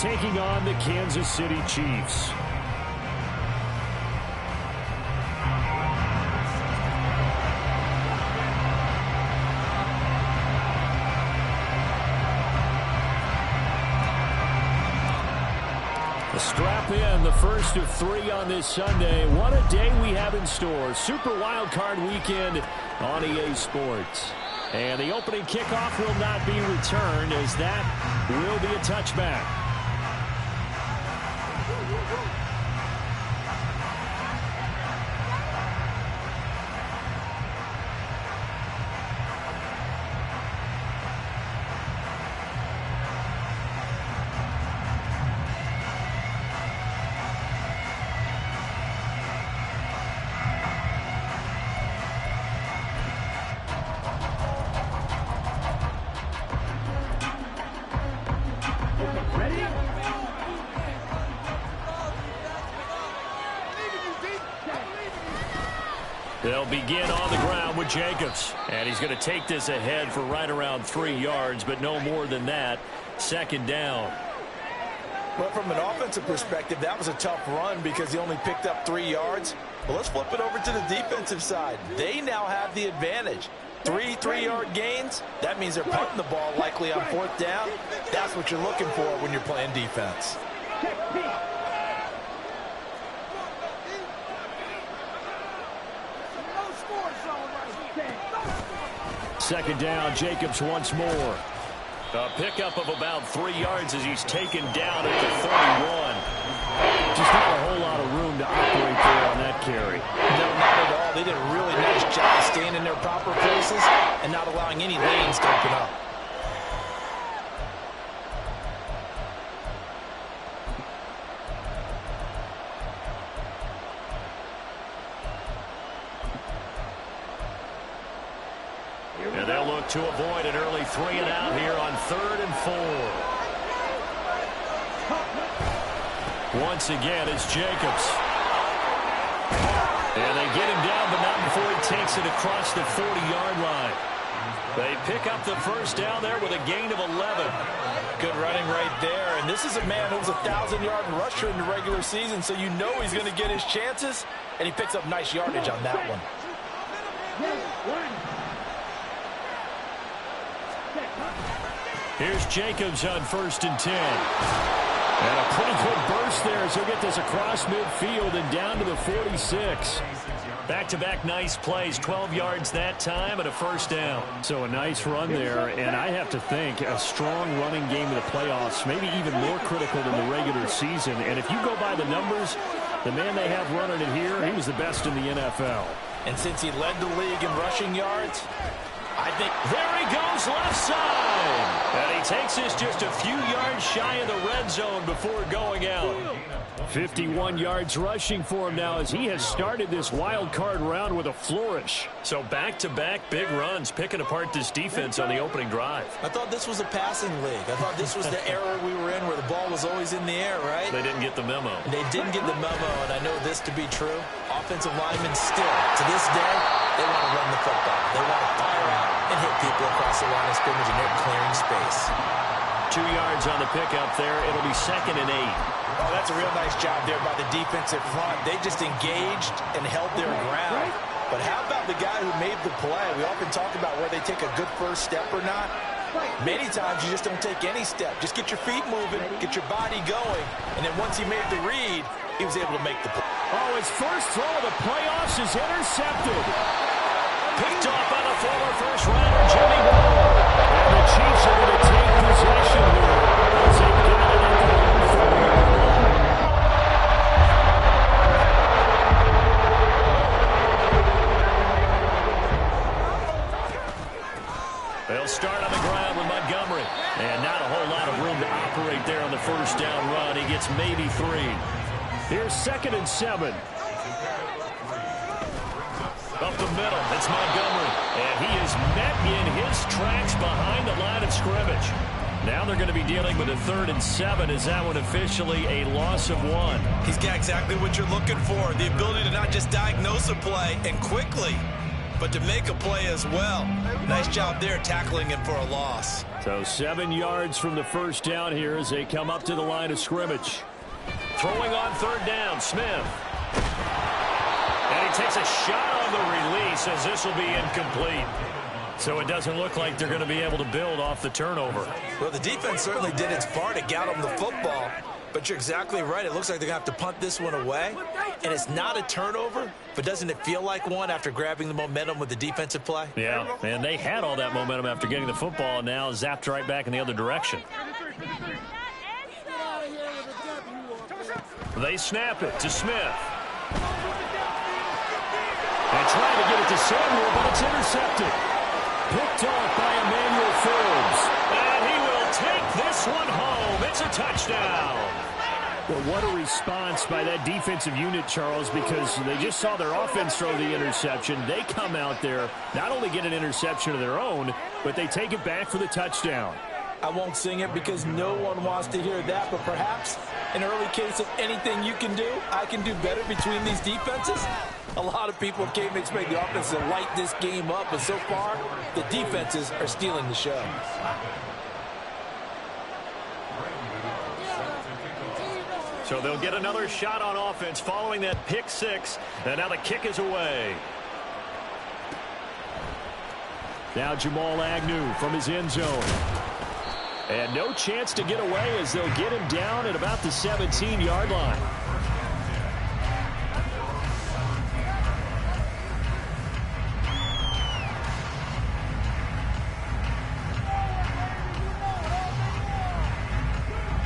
taking on the Kansas City Chiefs. Strap in, the first of 3 on this Sunday. What a day we have in store. Super Wild Card Weekend on EA Sports. And the opening kickoff will not be returned, as that will be a touchback. They'll begin on the ground with Jacobs. And he's going to take this ahead for right around 3 yards, but no more than that. Second down. Well, from an offensive perspective, that was a tough run because he only picked up 3 yards. But let's flip it over to the defensive side. They now have the advantage. 3 3-yard gains, that means they're punting the ball likely on 4th down. That's what you're looking for when you're playing defense. Second down, Jacobs once more. A pickup of about 3 yards as he's taken down at the 31. Just not a whole lot of room to operate there on that carry. No, not at all. They did a really nice job staying in their proper places and not allowing any lanes to open up. And they'll look to avoid an early 3 and out here on 3rd and 4. Once again, it's Jacobs. And they get him down, but not before he takes it across the 40-yard line. They pick up the first down there with a gain of 11. Good running right there. And this is a man who's a 1,000-yard rusher in the regular season, so you know he's going to get his chances. And he picks up nice yardage on that one. Here's Jacobs on 1st and 10. And a pretty good burst there as he'll get this across midfield and down to the 46. Back-to-back nice plays, 12 yards that time and a first down. So a nice run there, and I have to think a strong running game in the playoffs, maybe even more critical than the regular season. And if you go by the numbers, the man they have running it here, he was the best in the NFL. And since he led the league in rushing yards, I think there he goes left side. And he takes this just a few yards shy of the red zone before going out. 51 yards rushing for him now as he has started this wild card round with a flourish. So back-to-back big runs, picking apart this defense on the opening drive. I thought this was a passing league. I thought this was the era we were in where the ball was always in the air, right? They didn't get the memo. They didn't get the memo, and I know this to be true. Offensive linemen still, to this day, they want to run the football. They want to fire out and hit people across the line of scrimmage, and they're clearing space. 2 yards on the pickup there. It'll be 2nd and 8. Oh, that's a real nice job there by the defensive front. They just engaged and held their ground. But how about the guy who made the play? We often talk about whether they take a good first step or not. Many times you just don't take any step. Just get your feet moving, get your body going, and then once he made the read, he was able to make the play. Oh, his first throw of the playoffs is intercepted. Picked off by the former first-rounder, Jimmy Ward. And the Chiefs are going to take possession here as they get it at the home field. They'll start on the ground with Montgomery. And not a whole lot of room to operate there on the first down run. He gets maybe 3. Here's 2nd and 7. Up the middle, it's Montgomery. And he is met in his tracks behind the line of scrimmage. Now they're going to be dealing with a 3rd and 7. Is that one officially a loss of 1? He's got exactly what you're looking for. The ability to not just diagnose a play and quickly, but to make a play as well. Nice job there tackling him for a loss. So 7 yards from the first down here as they come up to the line of scrimmage. Throwing on third down, Smith. And he takes a shot on the release as this will be incomplete. So it doesn't look like they're going to be able to build off the turnover. Well, the defense certainly did its part to get them the football. But you're exactly right. It looks like they're going to have to punt this one away. And it's not a turnover, but doesn't it feel like one after grabbing the momentum with the defensive play? Yeah, and they had all that momentum after getting the football, and now zapped right back in the other direction. They snap it to Smith. And trying to get it to Samuel, but it's intercepted. Picked off by Emmanuel Forbes. And he will take this one home. It's a touchdown. Well, what a response by that defensive unit, Charles, because they just saw their offense throw the interception. They come out there, not only get an interception of their own, but they take it back for the touchdown. I won't sing it because no one wants to hear that, but perhaps an early case of anything you can do, I can do better between these defenses. A lot of people came to expect the offense to light this game up, but so far, the defenses are stealing the show. So they'll get another shot on offense following that pick six, and now the kick is away. Now Jamal Agnew from his end zone. And no chance to get away as they'll get him down at about the 17-yard line.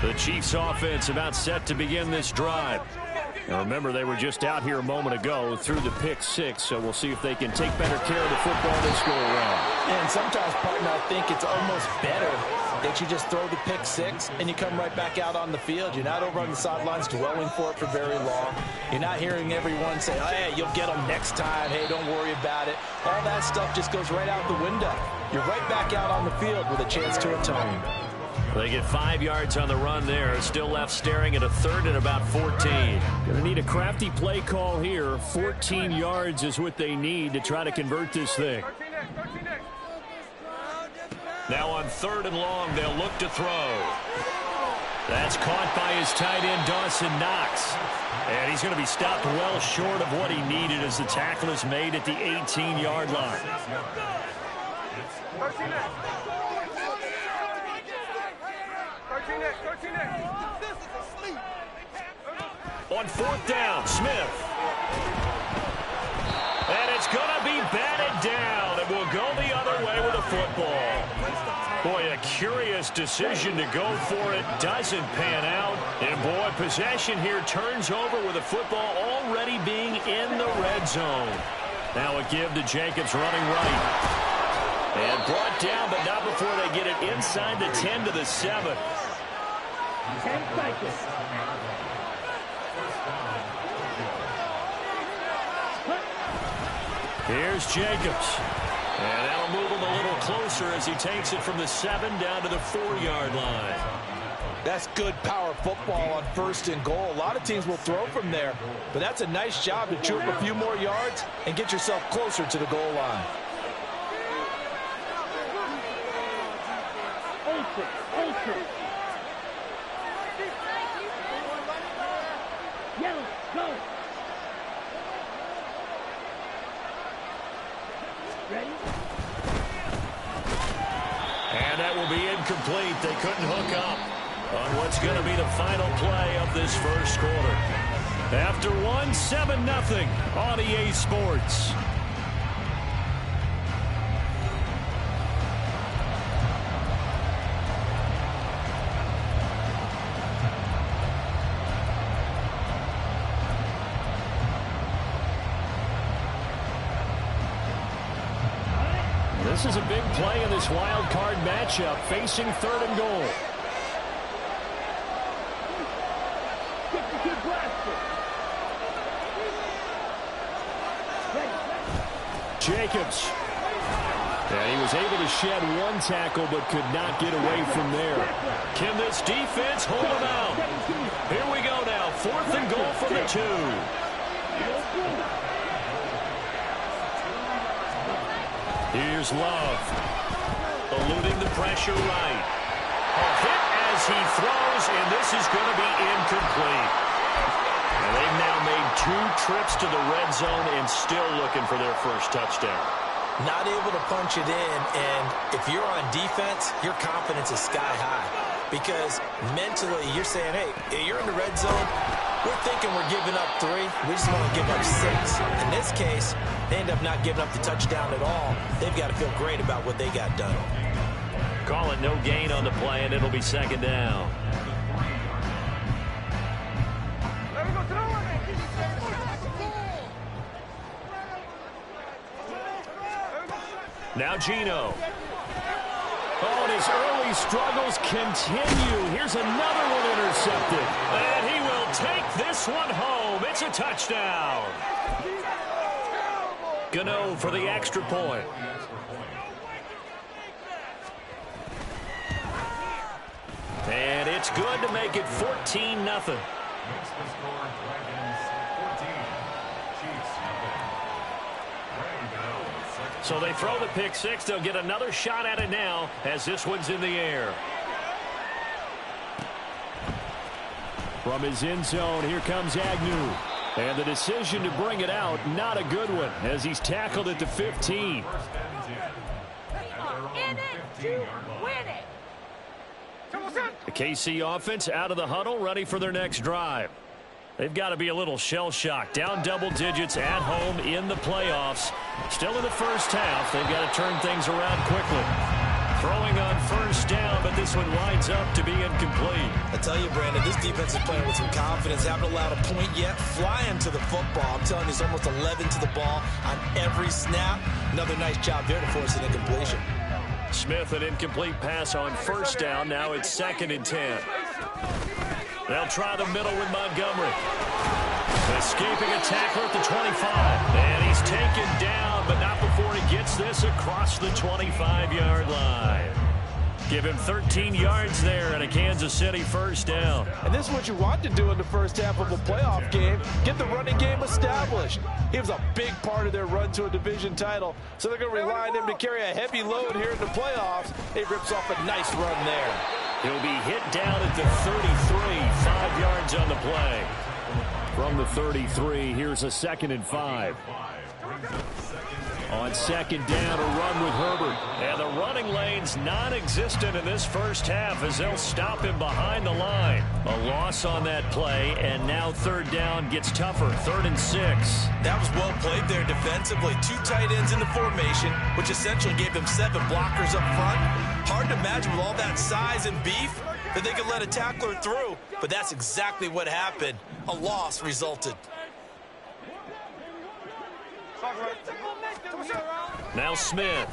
The Chiefs offense about set to begin this drive. Now remember, they were just out here a moment ago through the pick six, so we'll see if they can take better care of the football this go around. And sometimes, partner, I think it's almost better that you just throw the pick six and you come right back out on the field. You're not over on the sidelines dwelling for it for very long. You're not hearing everyone say, oh, hey, you'll get them next time. Hey, don't worry about it. All that stuff just goes right out the window. You're right back out on the field with a chance to atone. They get 5 yards on the run there. Still left staring at a third and about 14. Going to need a crafty play call here. 14 yards is what they need to try to convert this thing. Now on third and long, they'll look to throw. That's caught by his tight end, Dawson Knox. And he's going to be stopped well short of what he needed as the tackle is made at the 18-yard line. On fourth down, Smith. And it's going to be batted down, and we'll go the other way with the football. Boy, a curious decision to go for it. Doesn't pan out. And, boy, possession here turns over with the football already being in the red zone. Now a give to Jacobs running right. And brought down, but not before they get it inside the 10 to the 7. Here's Jacobs. And that'll move him a little closer as he takes it from the 7 down to the 4-yard line. That's good power football on first and goal. A lot of teams will throw from there, but that's a nice job to chew up a few more yards and get yourself closer to the goal line. And that will be incomplete. They couldn't hook up on what's going to be the final play of this first quarter. After 7-0 on EA Sports. This is a big play in this wild card matchup, facing third and goal. Jacobs. And he was able to shed one tackle, but could not get away from there. Can this defense hold him out? Here we go now. Fourth and goal from the 2. Here's Love. eluding the pressure right. A hit as he throws, and this is going to be incomplete. And they've now made 2 trips to the red zone and still looking for their first touchdown. Not able to punch it in, and if you're on defense, your confidence is sky high. Because mentally, you're saying, hey, you're in the red zone. We're thinking we're giving up 3. We just want to give up 6. In this case, they end up not giving up the touchdown at all. They've got to feel great about what they got done. Call it no gain on the play, and it'll be second down. Now Gino. Oh, and his early struggles continue. Here's another one intercepted. And he will take this one home. It's a touchdown. Gano for the extra point. And it's good to make it 14-0. So they throw the pick 6. They'll get another shot at it now as this one's in the air. From his end zone, here comes Agnew. And the decision to bring it out, not a good one, as he's tackled at the 15. In it to win it. The KC offense out of the huddle, ready for their next drive. They've got to be a little shell-shocked. Down double digits at home in the playoffs. Still in the first half. They've got to turn things around quickly. Throwing on first down, but this one winds up to be incomplete. I tell you, Brandon, this defense is playing with some confidence. Haven't allowed a point yet. Flying to the football. I'm telling you, it's almost 11 to the ball on every snap. Another nice job there to force an incompletion. Smith, an incomplete pass on first down. Now it's 2nd and 10. They'll try the middle with Montgomery. Escaping a tackler at the 25. And he's taken down, but not before he gets this across the 25-yard line. Give him 13 yards there and a Kansas City first down. And this is what you want to do in the first half of a playoff game. Get the running game established. He was a big part of their run to a division title, so they're going to rely on him to carry a heavy load here in the playoffs. He rips off a nice run there. He'll be hit down at the 33, 5 yards on the play. From the 33, here's a 2nd and 5. On 2nd down, a run with Herbert. And the running lane's non-existent in this first half as they'll stop him behind the line. A loss on that play, and now 3rd down gets tougher. 3rd and 6. That was well played there defensively. 2 tight ends in the formation, which essentially gave them 7 blockers up front. Hard to imagine with all that size and beef that they could let a tackler through, but that's exactly what happened. A loss resulted. Now Smith.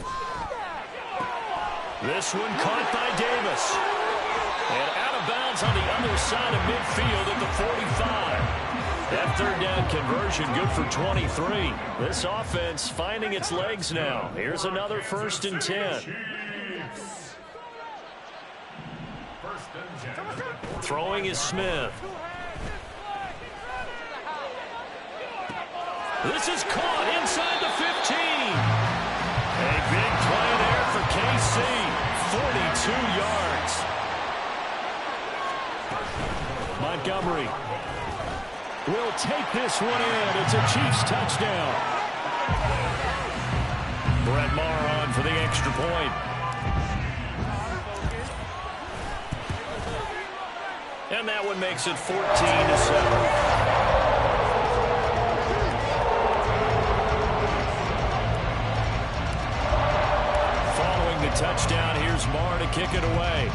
This one caught by Davis. And out of bounds on the other side of midfield at the 45. That 3rd down conversion good for 23. This offense finding its legs now. Here's another 1st and 10. Throwing is Smith. This is caught inside the 15. A big play there for KC. 42 yards. Montgomery will take this one in. It's a Chiefs touchdown. Brett Maher on for the extra point. And that one makes it 14-7. Touchdown. Here's Maher to kick it away.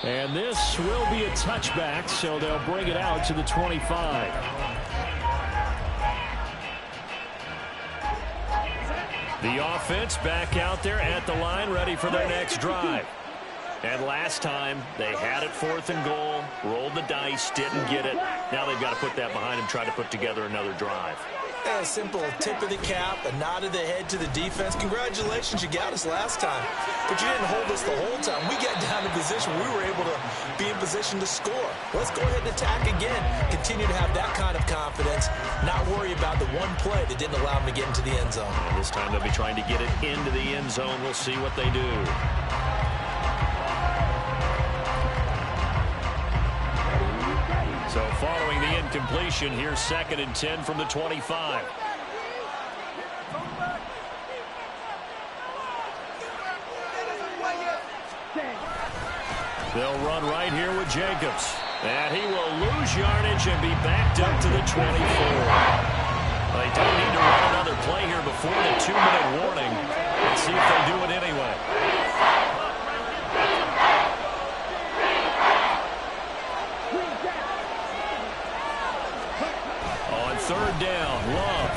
And this will be a touchback, so they'll bring it out to the 25. The offense back out there at the line, ready for their next drive. And last time, they had it 4th and goal, rolled the dice, didn't get it. Now they've got to put that behind them, try to put together another drive. A simple tip of the cap, a nod of the head to the defense. Congratulations, you got us last time. But you didn't hold us the whole time. We got down in position. We were able to be in position to score. Let's go ahead and attack again. Continue to have that kind of confidence. Not worry about the one play that didn't allow them to get into the end zone. And this time they'll be trying to get it into the end zone. We'll see what they do. So following the incompletion, here's 2nd and 10 from the 25. They'll run right here with Jacobs. And he will lose yardage and be backed up to the 24. They don't need to run another play here before the 2-minute warning. Let's see if they do it anyway. On 3rd down, Love.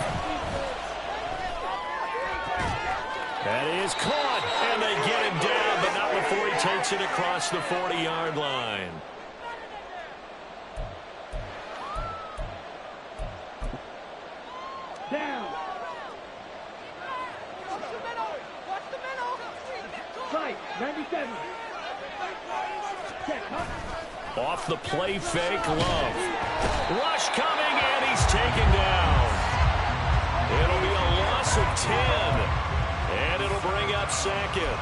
That is caught, and they get him down, but not before he takes it across the 40-yard line. Down. Watch the middle. Fight, 97. Check, huh? Off the play fake, Love. Rush coming, and he's taken down. It'll be a loss of 10, and it'll bring up 2nd.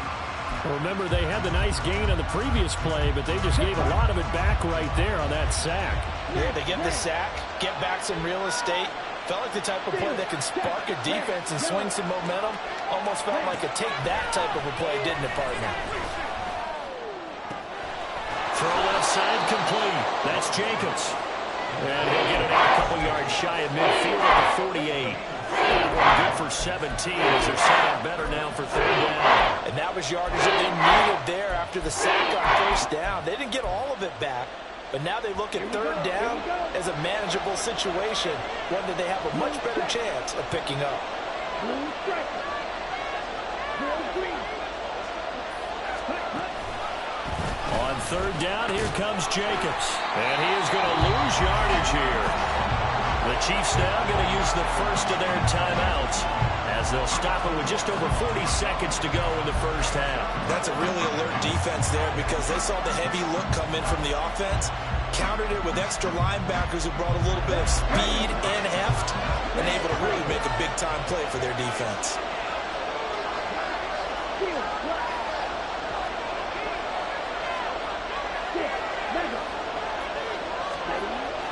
Remember, they had the nice gain on the previous play, but they just gave a lot of it back right there on that sack. Yeah, they get the sack, get back some real estate. Felt like the type of play that can spark a defense and swing some momentum. Almost felt like a take-that type of a play, didn't it, partner? Throw left side complete. That's Jacobs. And he'll get it out a couple yards shy of midfield at the 48. Good for 17 as they're set up better now for 3rd down. And that was yardage that they needed there after the sack on 1st down. They didn't get all of it back, but now they look at 3rd down as a manageable situation, one that they have a much better chance of picking up. On 3rd down, here comes Jacobs. And he is going to lose yardage here. The Chiefs now going to use the first of their timeouts as they'll stop it with just over 40 seconds to go in the 1st half. That's a really alert defense there because they saw the heavy look come in from the offense, countered it with extra linebackers who brought a little bit of speed and heft, and able to really make a big-time play for their defense.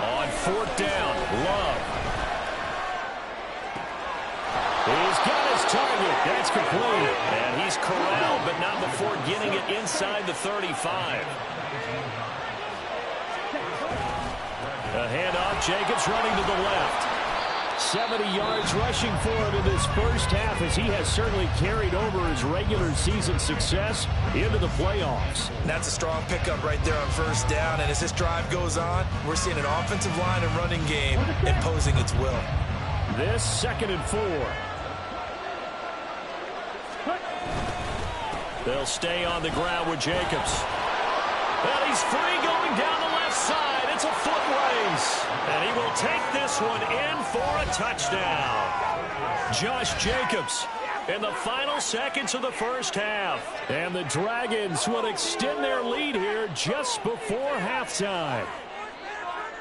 On 4th down, Love. He's got his target. That's complete. And he's corralled, but not before getting it inside the 35. A handoff, Jacobs running to the left. 70 yards rushing for him in this 1st half as he has certainly carried over his regular season success into the playoffs. And that's a strong pickup right there on 1st down. And as this drive goes on, we're seeing an offensive line and running game imposing its will. This 2nd and 4. They'll stay on the ground with Jacobs. And he's free going down the left side. It's a foot race. And he will take this one in for a touchdown. Josh Jacobs in the final seconds of the 1st half. And the Dragons will extend their lead here just before halftime.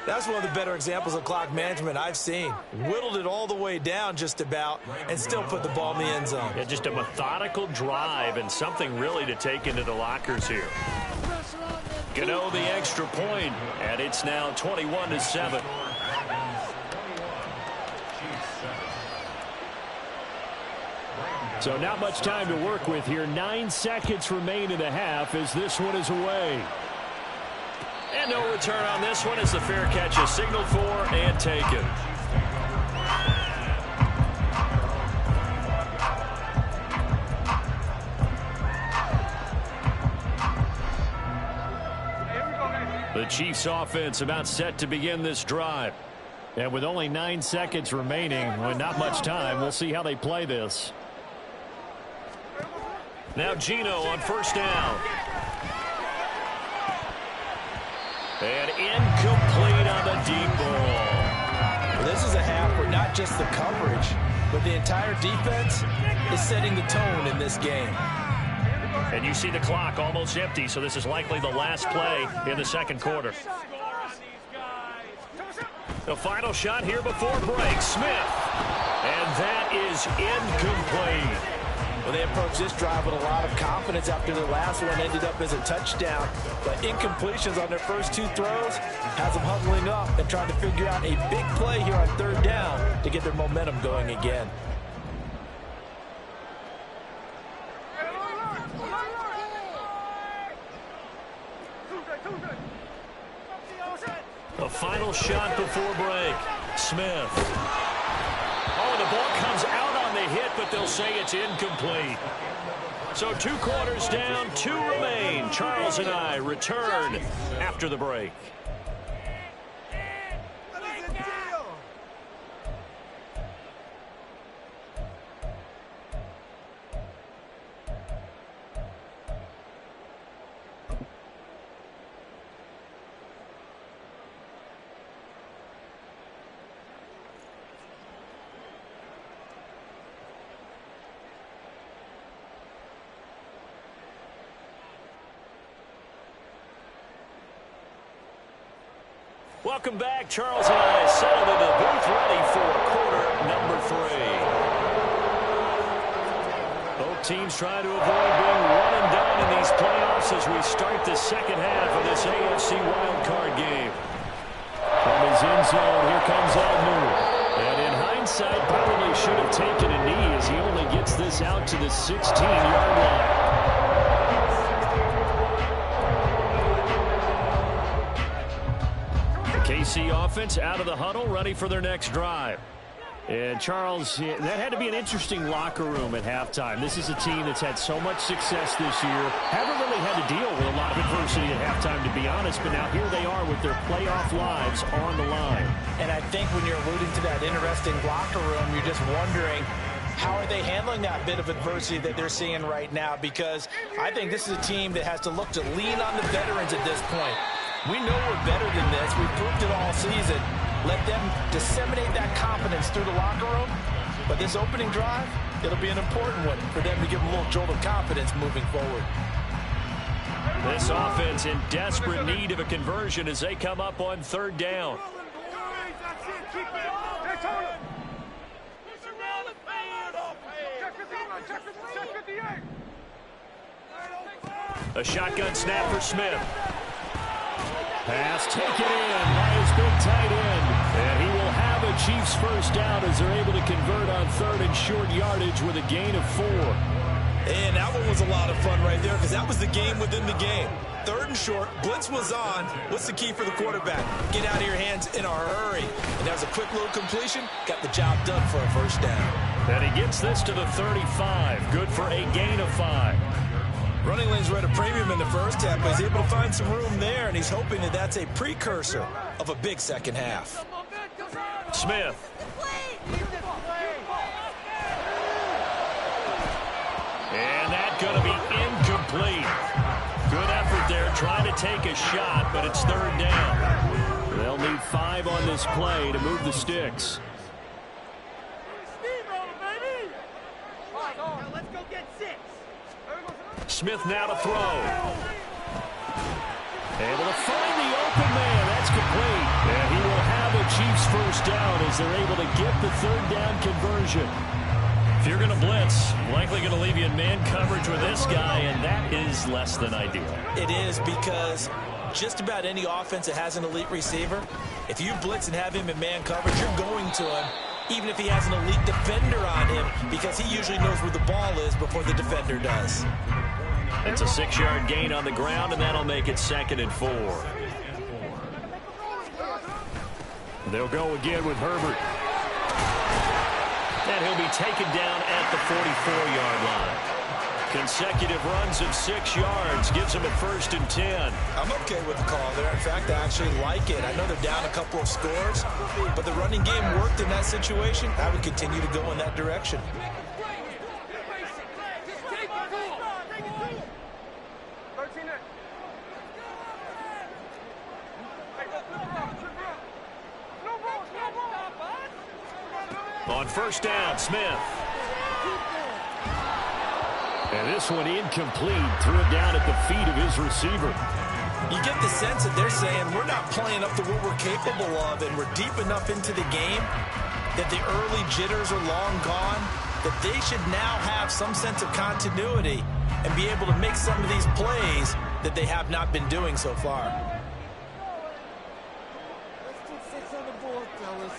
That's one of the better examples of clock management I've seen. Whittled it all the way down just about and still put the ball in the end zone. Yeah, just a methodical drive and something really to take into the lockers here. Gano the extra point, and it's now 21-7. So not much time to work with here. 9 seconds remain in the half as this one is away. And no return on this one as the fair catch is signaled for and taken. The Chiefs offense about set to begin this drive. And with only 9 seconds remaining, with not much time, we'll see how they play this. Now Gino on 1st down. And incomplete on the deep ball. This is a a half where not just the coverage, but the entire defense is setting the tone in this game. And you see the clock almost empty, so this is likely the last play in the second quarter. The final shot here before break, Smith. And that is incomplete. Well, they approached this drive with a lot of confidence after their last one ended up as a touchdown. But incompletions on their first two throws has them huddling up and trying to figure out a big play here on third down to get their momentum going again. The final shot before break, Smith. Oh, the ball comes out on the hit, but they'll say it's incomplete. So 2 quarters down, 2 remain. Charles and I return after the break. Welcome back. Charles and I settled into the booth ready for quarter number 3. Both teams trying to avoid being one and done in these playoffs as we start the second half of this AFC wildcard game. From his end zone, here comes Al-Nur. And in hindsight, probably should have taken a knee as he only gets this out to the 16-yard line. KC offense out of the huddle, ready for their next drive. And Charles, that had to be an interesting locker room at halftime. This is a team that's had so much success this year. Haven't really had to deal with a lot of adversity at halftime, to be honest. But now here they are with their playoff lives on the line. And I think when you're alluding to that interesting locker room, you're just wondering, how are they handling that bit of adversity that they're seeing right now? Because I think this is a team that has to look to lean on the veterans at this point. We know we're better than this. We've proved it all season. Let them disseminate that confidence through the locker room. But this opening drive, it'll be an important one for them to give them a little jolt of confidence moving forward. This offense in desperate need of a conversion as they come up on third down. A shotgun snap for Smith. Pass taken in by his big tight end. And he will have a Chiefs first down as they're able to convert on third and short yardage with a gain of 4. And that one was a lot of fun right there because that was the game within the game. Third and short, blitz was on. What's the key for the quarterback? Get out of your hands in a hurry. And that was a quick little completion. Got the job done for a first down. And he gets this to the 35. Good for a gain of 5. Running lanes were at a premium in the first half, but he's able to find some room there, and he's hoping that that's a precursor of a big second half. Smith. And that's going to be incomplete. Good effort there trying to take a shot, but it's third down. They'll need 5 on this play to move the sticks. Let's go get 6. Smith now to throw. Able to find the open man. That's complete. And he will have a Chiefs first down as they're able to get the third down conversion. If you're going to blitz, likely going to leave you in man coverage with this guy, and that is less than ideal. It is because just about any offense that has an elite receiver, if you blitz and have him in man coverage, you're going to him, even if he has an elite defender on him, because he usually knows where the ball is before the defender does. It's a 6-yard gain on the ground, and that'll make it 2nd and 4. They'll go again with Herbert. And he'll be taken down at the 44-yard line. Consecutive runs of 6 yards gives him a 1st and 10. I'm okay with the call there. In fact, I actually like it. I know they're down a couple of scores, but the running game worked in that situation. I would continue to go in that direction. On first down, Smith. And this one incomplete. Threw it down at the feet of his receiver. You get the sense that they're saying we're not playing up to what we're capable of, and we're deep enough into the game that the early jitters are long gone, that they should now have some sense of continuity and be able to make some of these plays that they have not been doing so far. Let's put 6 on the board, fellas.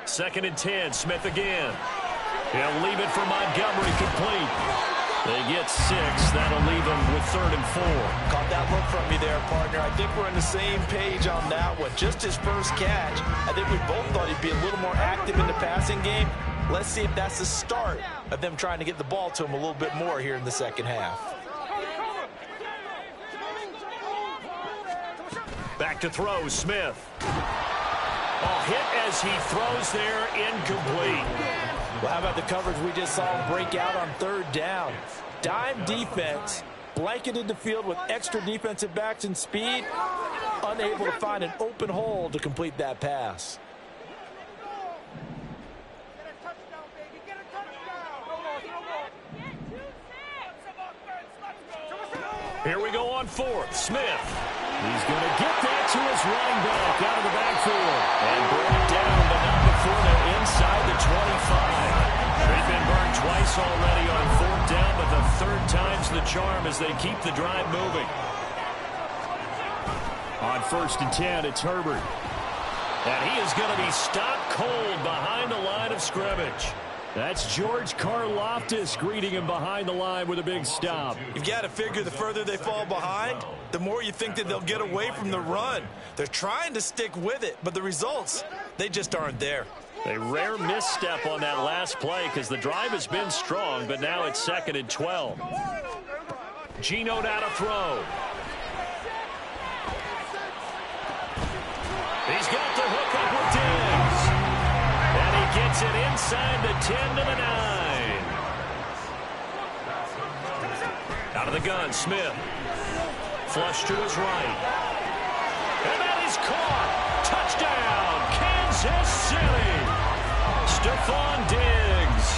Second and 10, Smith again. He'll leave it for Montgomery, complete. They get 6. That'll leave them with 3rd and 4. Caught that look from me there, partner. I think we're on the same page on that one. Just his first catch. I think we both thought he'd be a little more active in the passing game. Let's see if that's the start of them trying to get the ball to him a little bit more here in the second half. Back to throw, Smith. Oh, hit as he throws there, incomplete. Well, how about the coverage we just saw him break out on 3rd down? Dime defense, blanketed the field with extra defensive backs and speed, unable to find an open hole to complete that pass. Here we go on 4th, Smith. He's going to get that to his running back out of the backfield. And bring it down, but not before they're inside the 25. They've been burned twice already on 4th down, but the 3rd time's the charm as they keep the drive moving. On 1st and 10, it's Herbert. And he is going to be stopped cold behind the line of scrimmage. That's George Karlaftis greeting him behind the line with a big stop. You've got to figure the further they fall behind, the more you think that they'll get away from the run. They're trying to stick with it, but the results, they just aren't there. A rare misstep on that last play because the drive has been strong, but now it's 2nd and 12. Geno now to throw. He's got the hook up with Diggs. And he gets it inside the 10 to the 9. Out of the gun, Smith. Flush to his right. And that is caught. Touchdown, Kansas City. Stephon Diggs.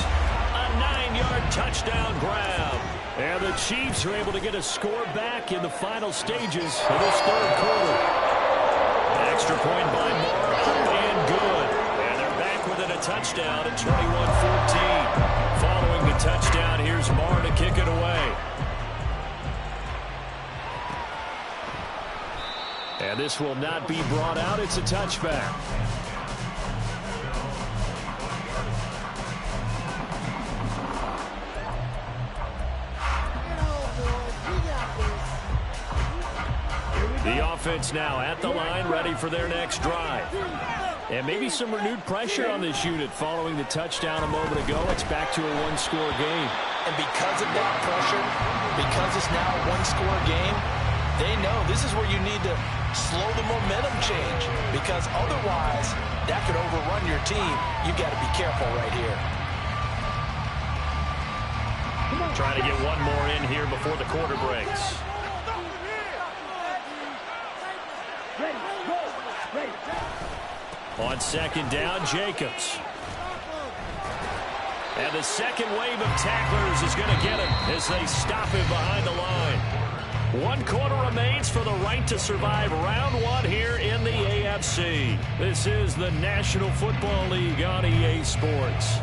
A 9-yard touchdown grab. And the Chiefs are able to get a score back in the final stages of this 3rd quarter. Extra point by Moore, and good. And they're back within a touchdown at 21-14. Following the touchdown, here's Moore to kick it away. And this will not be brought out. It's a touchback. The offense now at the line, ready for their next drive. And maybe some renewed pressure on this unit following the touchdown a moment ago. It's back to a 1-score game. And because of that pressure, because it's now a 1-score game, they know this is where you need to slow the momentum change, because otherwise that could overrun your team. You've got to be careful right here. Trying to get one more in here before the quarter breaks. On 2nd down, Jacobs. And the second wave of tacklers is going to get him as they stop him behind the line. 1 quarter remains for the right to survive round 1 here in the AFC. This is the National Football League on EA Sports.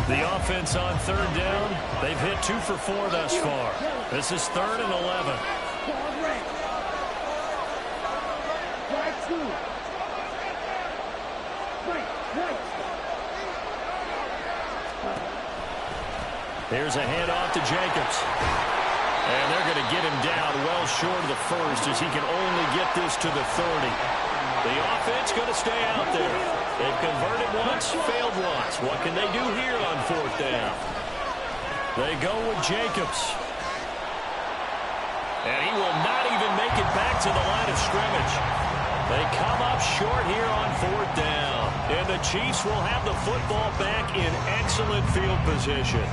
The offense on 3rd down, they've hit 2 for 4 thus far. This is 3rd and 11. Here's a handoff to Jacobs. And they're going to get him down well short of the 1st as he can only get this to the 30. The offense going to stay out there. They've converted once, failed once. What can they do here on 4th down? They go with Jacobs. And he will not even make it back to the line of scrimmage. They come up short here on 4th down. And the Chiefs will have the football back in excellent field position.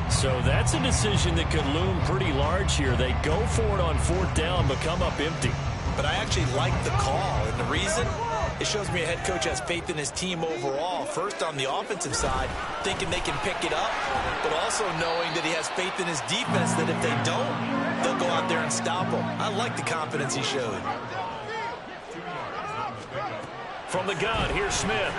So that's a decision that could loom pretty large here. They go for it on 4th down, but come up empty. But I actually like the call. And the reason? It shows me a head coach has faith in his team overall. First on the offensive side, thinking they can pick it up, but also knowing that he has faith in his defense that if they don't, they'll go out there and stop them. I like the confidence he showed. From the gun, here's Smith.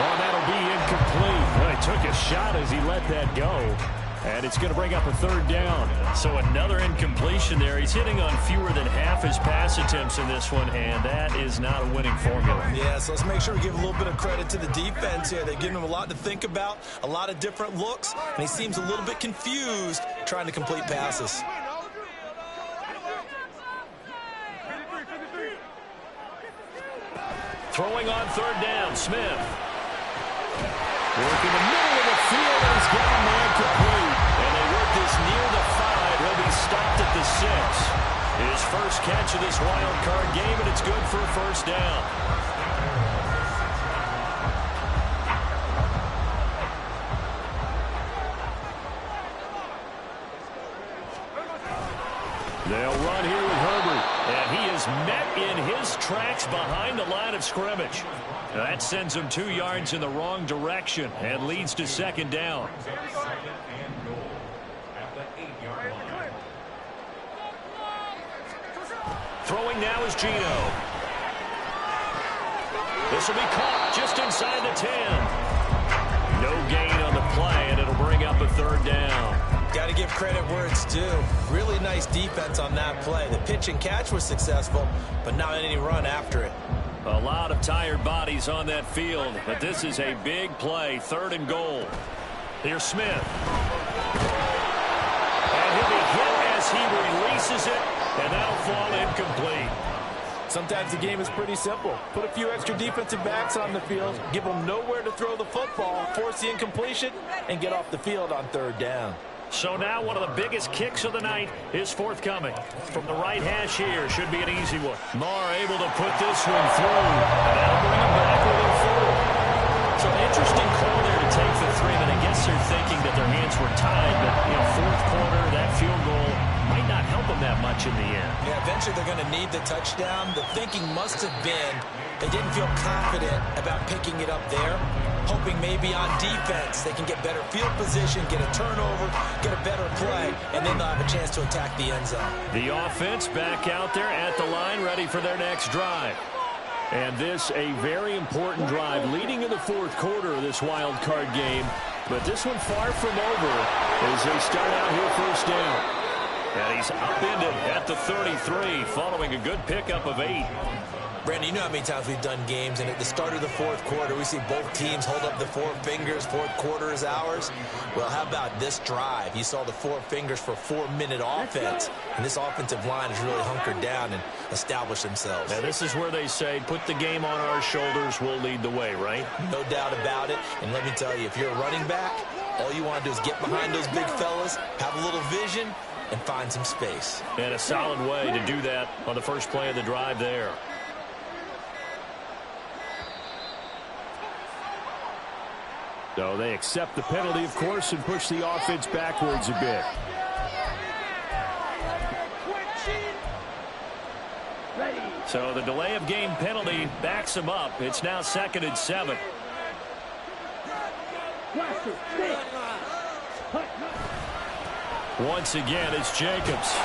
Oh, that'll be incomplete. Well, he took a shot as he let that go. And it's going to bring up a 3rd down. So another incompletion there. He's hitting on fewer than half his pass attempts in this one, and that is not a winning formula. Yeah, so let's make sure we give a little bit of credit to the defense here. They've given him a lot to think about, a lot of different looks, and he seems a little bit confused trying to complete passes. Throwing on 3rd down, Smith. Work in the middle of the field, and he's got him there complete. And they work this near the 5. He'll be stopped at the 6. His first catch of this wild card game, and it's good for a 1st down. They'll run here with Herbert, and he is met in his tracks behind the line of scrimmage. That sends him 2 yards in the wrong direction and leads to 2nd down. Throwing now is Gino. This will be caught just inside the 10. No gain on the play, and it'll bring up a 3rd down. Got to give credit where it's due. Really nice defense on that play. The pitch and catch was successful, but not any run after it. A lot of tired bodies on that field, but this is a big play, 3rd and goal. Here's Smith. And he'll be hit as he releases it, and that'll fall incomplete. Sometimes the game is pretty simple. Put a few extra defensive backs on the field, give them nowhere to throw the football, force the incompletion, and get off the field on 3rd down. So now one of the biggest kicks of the night is forthcoming. From the right hash here, should be an easy one. Marr able to put this one through. And that'll bring him back within 4. So an interesting call there to take the 3, but I guess they're thinking that their hands were tied. But, 4th quarter, that field goal might not help them that much in the end. Yeah, eventually they're going to need the touchdown. The thinking must have been they didn't feel confident about picking it up there, hoping maybe on defense they can get better field position, get a turnover, get a better play, and then they'll have a chance to attack the end zone. The offense back out there at the line, ready for their next drive. And this a very important drive leading in the 4th quarter of this wild card game. But this one far from over as they start out here 1st down. And he's upended at the 33 following a good pickup of 8. Brandon, you know how many times we've done games, and at the start of the 4th quarter, we see both teams hold up the 4 fingers, 4th quarter is ours. Well, how about this drive? You saw the 4 fingers for 4-minute offense, and this offensive line has really hunkered down and established themselves. Now, this is where they say, put the game on our shoulders, we'll lead the way, right? No doubt about it, and let me tell you, if you're a running back, all you want to do is get behind those big fellas, have a little vision, and find some space. And a solid way to do that on the first play of the drive there. So they accept the penalty, of course, and push the offense backwards a bit. So the delay of game penalty backs them up. It's now 2nd and 7. Once again, it's Jacobs.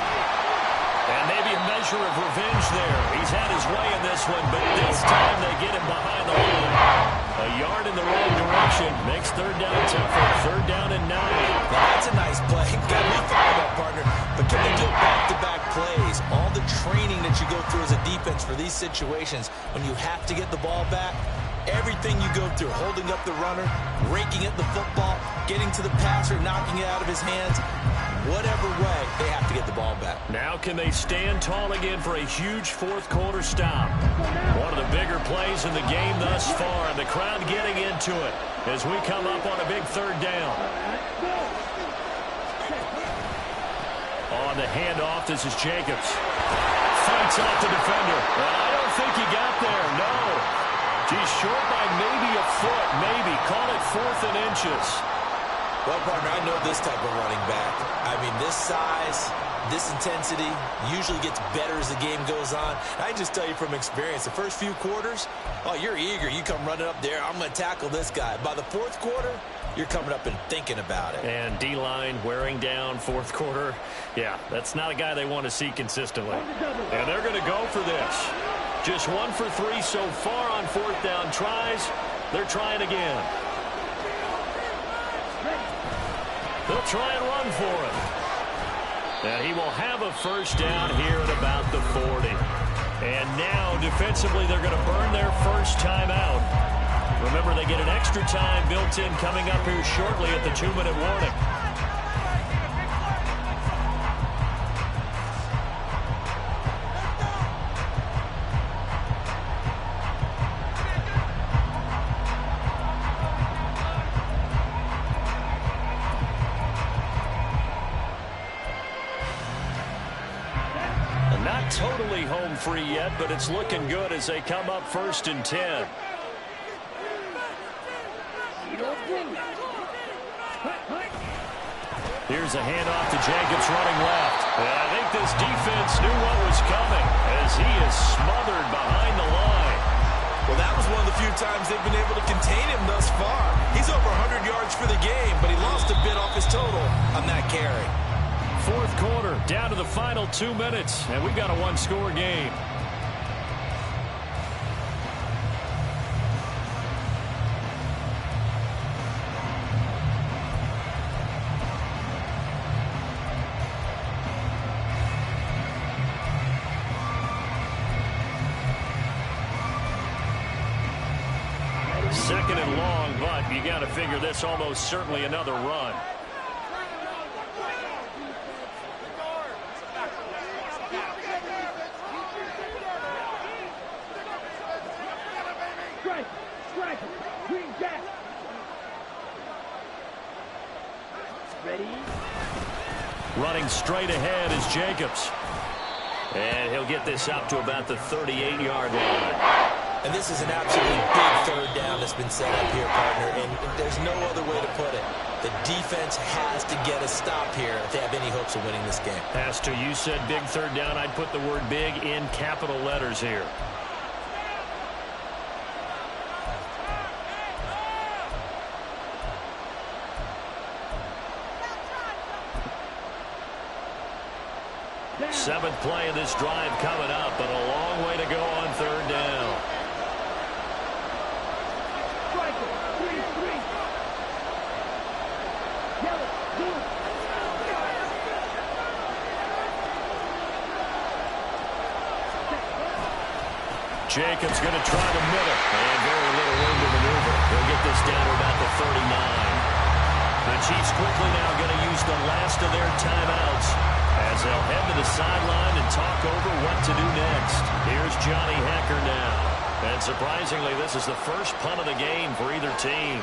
And maybe a measure of revenge there. He's had his way in this one, but this time they get him behind the line. A yard in the wrong direction makes 3rd down tougher. 3rd down and 9. Now that's a nice play. Got me fired up, partner. But can they do back-to-back plays? All the training that you go through as a defense for these situations, when you have to get the ball back, everything you go through, holding up the runner, raking at the football, getting to the passer, knocking it out of his hands, whatever way, they have to get the ball back. Now can they stand tall again for a huge fourth quarter stop? One of the bigger plays in the game thus far, and the crowd getting into it as we come up on a big third down. On the handoff, this is Jacobs. Fights off the defender. I don't think he got there, no. He's short by maybe a foot, maybe. Call it 4th and inches. Well, partner, I know this type of running back. I mean, this size, this intensity usually gets better as the game goes on. I just tell you from experience, the first few quarters, oh, you're eager. You come running up there, I'm going to tackle this guy. By the fourth quarter, you're coming up and thinking about it. And D-line wearing down fourth quarter. Yeah, that's not a guy they want to see consistently. And they're going to go for this. Just 1 for 3 so far on fourth down tries. They're trying again. They'll try and run for him. And he will have a first down here at about the 40. And now, defensively, they're going to burn their first timeout. Remember, they get an extra time built in coming up here shortly at the 2-minute warning. Not totally home free yet, but it's looking good as they come up 1st and 10. Here's a handoff to Jacobs running left. And I think this defense knew what was coming as he is smothered behind the line. Well, that was one of the few times they've been able to contain him thus far. He's over 100 yards for the game, but he lost a bit off his total on that carry. Fourth quarter, down to the final 2 minutes, and we've got a one-score game. Second and long, but you got to figure this almost certainly another run. Running straight ahead is Jacobs. And he'll get this up to about the 38-yard line. And this is an absolutely big third down that's been set up here, partner, and there's no other way to put it. The defense has to get a stop here if they have any hopes of winning this game. Has to. You said big third down. I'd put the word big in capital letters here. Seventh play of this drive coming up, but a long way to go on third down. Jacobs going to try the middle, and very little room to maneuver. He'll get this down to about the 39. The Chiefs quickly now going to use the last of their timeouts as they'll head to the sideline and talk over what to do next. Here's Johnny Hecker now. And surprisingly, this is the first punt of the game for either team.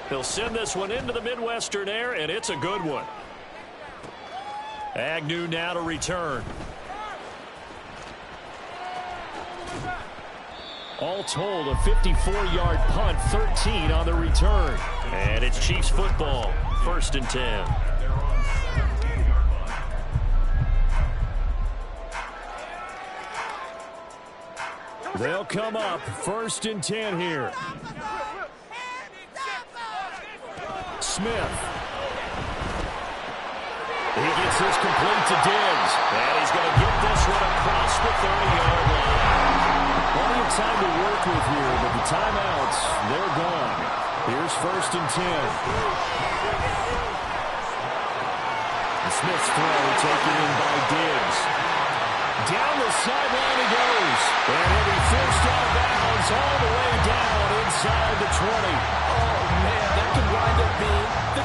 He'll send this one into the Midwestern air, and it's a good one. Agnew now to return. All told, a 54-yard punt, 13 on the return. And it's Chiefs football, 1st and 10. They'll come up, 1st and 10 here. Smith. He gets this complete to Diggs. And he's going to get this one across the 30-yard line. Plenty of time to work with here, but the timeouts, they're gone. Here's 1st and 10. And Smith's throw taken in by Diggs. Down the sideline he goes. And he'll be forced out of bounds all the way down inside the 20. Oh, man, that could wind up being the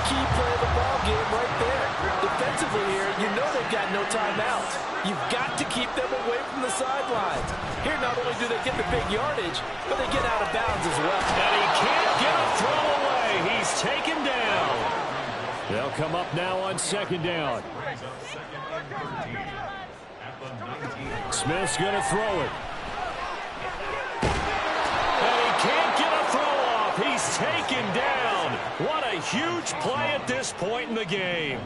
You've got to keep them away from the sidelines. Here, not only do they get the big yardage, but they get out of bounds as well. And he can't get a throw away. He's taken down. They'll come up now on second down. Smith's going to throw it. And he can't get a throw off. He's taken down. What a huge play at this point in the game.